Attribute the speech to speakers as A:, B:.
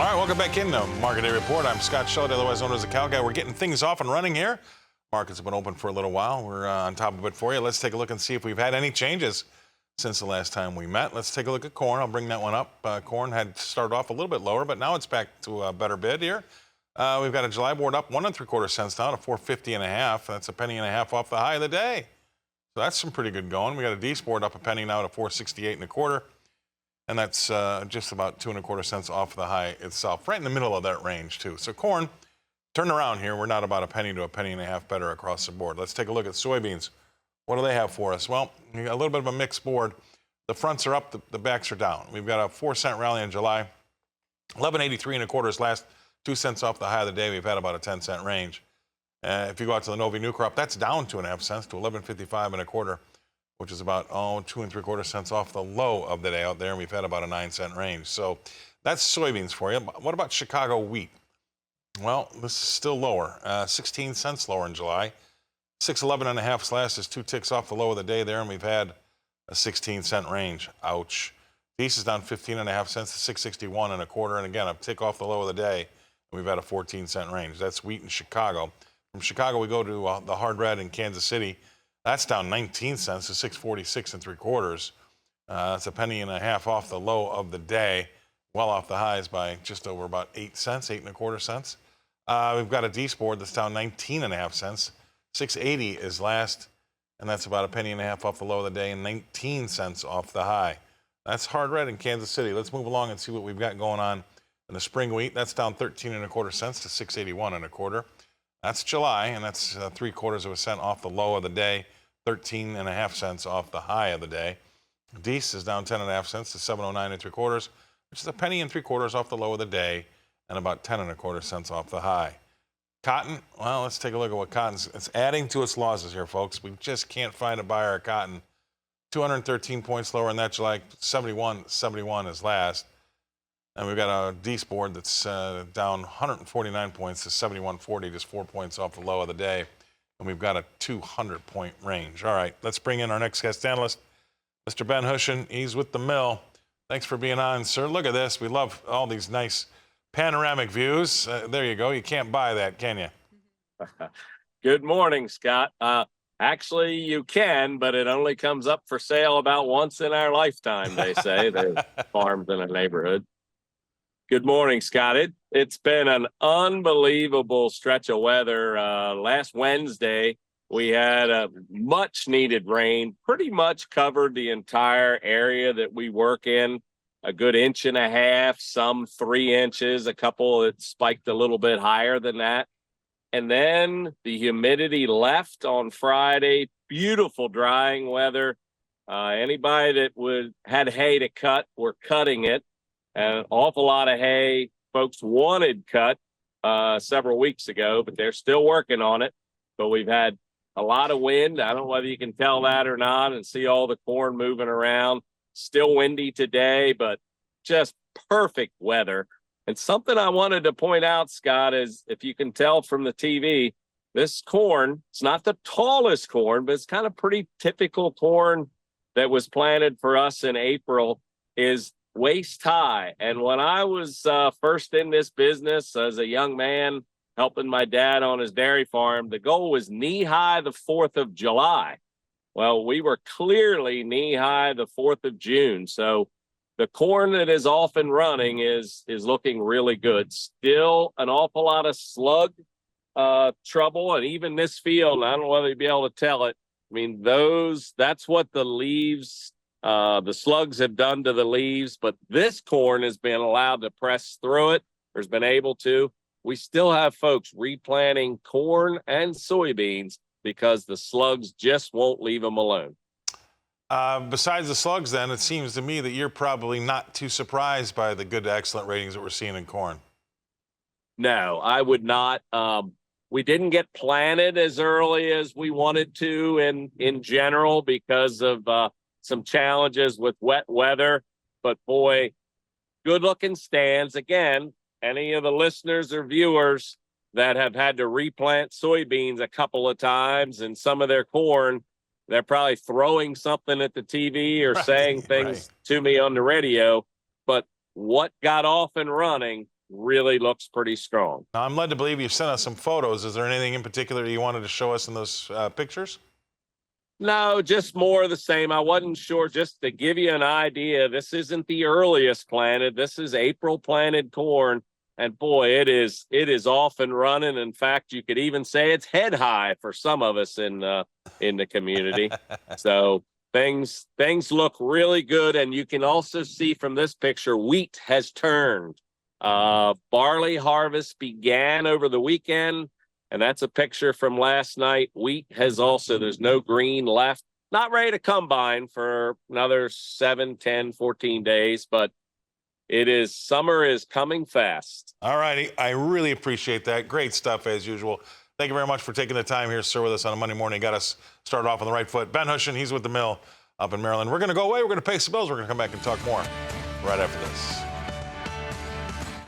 A: All right, welcome back into Market Day Report. I'm Scott Shellady, otherwise known as the Cow Guy. We're getting things off and running here. Markets have been open for a little while. We're on top of it for you. Let's take a look and see if we've had any changes since the last time we met. Let's take a look at corn. I'll bring that one up. Corn had started off a little bit lower, but now it's back to a better bid here. We've got a July board up 1 3/4 cents down to 4.50 1/2. That's a penny and a half off the high of the day. So that's some pretty good going. We got a D board up a penny now to 4.68 1/4. And that's just about 2 1/4 cents off the high itself, right in the middle of that range, too. So corn, turn around here. We're not about a penny to a penny and a half better across the board. Let's take a look at soybeans. What do they have for us? Well, a little bit of a mixed board. The fronts are up, the backs are down. We've got a 4-cent rally in July. 11.83 1/4 is last, 2 cents off the high of the day. We've had about a 10-cent range. If you go out to the Novi New Crop, that's down 2.5 cents to 11.55 1/4. Which is about 2 3/4 cents off the low of the day out there, and we've had about a 9-cent range. So that's soybeans for you. What about Chicago wheat? Well, this is still lower, 16 cents lower in July. 6.11 1/2 last is 2 ticks off the low of the day there, and we've had a 16-cent range. Ouch. These is down 15 1/2 cents to 6.61 1/4, and again, a tick off the low of the day, and we've had a 14-cent range. That's wheat in Chicago. From Chicago, we go to the hard red in Kansas City. That's down 19 cents to 6.46 3/4. That's a penny and a half off the low of the day, well off the highs by just over about 8 cents, 8 1/4 cents. We've got a D board that's down 19 1/2 cents. 6.80 is last, and that's about a penny and a half off the low of the day and 19 cents off the high. That's hard red in Kansas City. Let's move along and see what we've got going on in the spring wheat. That's down 13 1/4 cents to 6.81 1/4. That's July, and that's 3/4 cent off the low of the day, 13 1/2 cents off the high of the day. Deese is down 10 1/2 cents to 7.09 3/4, which is a penny and 3/4 off the low of the day, and about 10 1/4 cents off the high. Cotton, well, let's take a look at what cotton's. It's adding to its losses here, folks. We just can't find a buyer of cotton. 213 points lower in that July, 71 is last. And we've got a Deese board that's down 149 points to 71.40, just 4 points off the low of the day. And we've got a 200-point range. All right, let's bring in our next guest analyst, Mr. Ben Hushon. He's with the mill. Thanks for being on, sir. Look at this. We love all these nice panoramic views. There you go. You can't buy that, can you?
B: Good morning, Scott. Actually, you can, but it only comes up for sale about once in our lifetime, they say. There's farms in a neighborhood. Good morning, Scott. It's been an unbelievable stretch of weather. Last Wednesday, we had a much-needed rain, pretty much covered the entire area that we work in, a good 1.5 inches, some 3 inches, a couple that spiked a little bit higher than that. And then the humidity left on Friday, beautiful drying weather. Anybody that had hay to cut were cutting it. An awful lot of hay folks wanted cut several weeks ago, but they're still working on it. But we've had a lot of wind. I don't know whether you can tell that or not and see all the corn moving around. Still windy today, but just perfect weather. And something I wanted to point out, Scott, is if you can tell from the TV, this corn, it's not the tallest corn, but it's kind of pretty typical corn that was planted for us in April, is waist high. And when I was first in this business as a young man helping my dad on his dairy farm, the goal was knee high the 4th of July. Well, we were clearly knee high the 4th of June. So the corn that is off and running is looking really good. Still an awful lot of slug trouble. And even this field, I don't know whether you'll be able to tell it. I mean, that's what the leaves, the slugs have done to the leaves, but this corn has been allowed to press through it, or has been able to. We still have folks replanting corn and soybeans because the slugs just won't leave them alone.
A: Besides the slugs, then, it seems to me that you're probably not too surprised by the good to excellent ratings that we're seeing in corn.
B: No, I would not. We didn't get planted as early as we wanted to in general because of some challenges with wet weather. But boy, good looking stands. Again, any of the listeners or viewers that have had to replant soybeans a couple of times and some of their corn, they're probably throwing something at the TV or saying things to me on the radio. But what got off and running really looks pretty strong.
A: Now, I'm led to believe you sent us some photos. Is there anything in particular you wanted to show us in those pictures?
B: No, just more of the same. I wasn't sure, just to give you an idea, this isn't the earliest planted. This is April planted corn. And boy, it is off and running. In fact, you could even say it's head high for some of us in the community. So things look really good. And you can also see from this picture, wheat has turned. Barley harvest began over the weekend. And that's a picture from last night. Wheat has also, there's no green left. Not ready to combine for another 7, 10, 14 days, but summer is coming fast.
A: All righty. I really appreciate that. Great stuff as usual. Thank you very much for taking the time here, sir, with us on a Monday morning. Got us started off on the right foot. Ben Hushon, he's with the mill up in Maryland. We're going to go away. We're going to pay some bills. We're going to come back and talk more right after this.